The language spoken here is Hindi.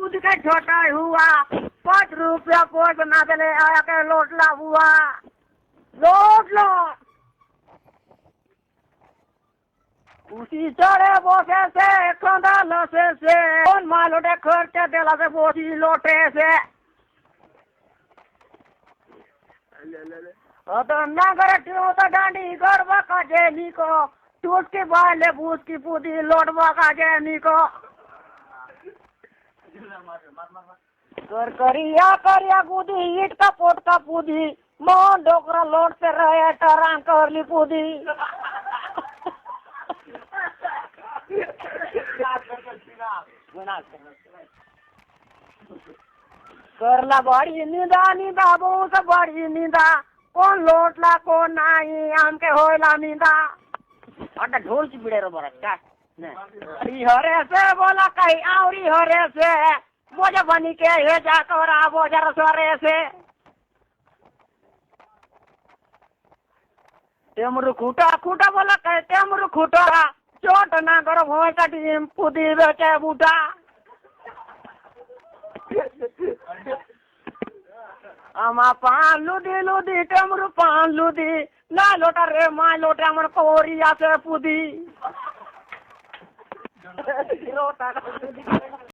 कूद के छोटा हुआ, 5 रुपया पोस्ट ना चले आया के लोटला हुआ, लोट लो। उसी चढ़े बोसे से कंधा लसे से कौन माल लोटे खर्चे देला से बोसी लोटे से तो ना करे तो डांडी गड़बा का जेनी को टूट के बाले बूस की पूदी लोटवा का जेनी को कर करिया कूदी ईट का पोट का पूदी मोहन डोकरा लोट से रहे टरान करली पूदी करला बड़ी निंदा बहुत बड़ी निंदा कौन लोटला कौन नहीं आम के होइला निंदा अटा ढोल की बिड़े रो बरस का ने हरे से बोला कहीं आवरी हरे से बोझा बनी के हे जा तोरा बोझा रसरे से तेमरु खूटा बोला कहे तेमरु खूटा चोट ना करो भोज का टीम पुदी बेचे बूटा आमा पान लुदी टेमरु पान लुदी ना लोटा रे माँ लोटा मन कोरिया से पुदी लोटा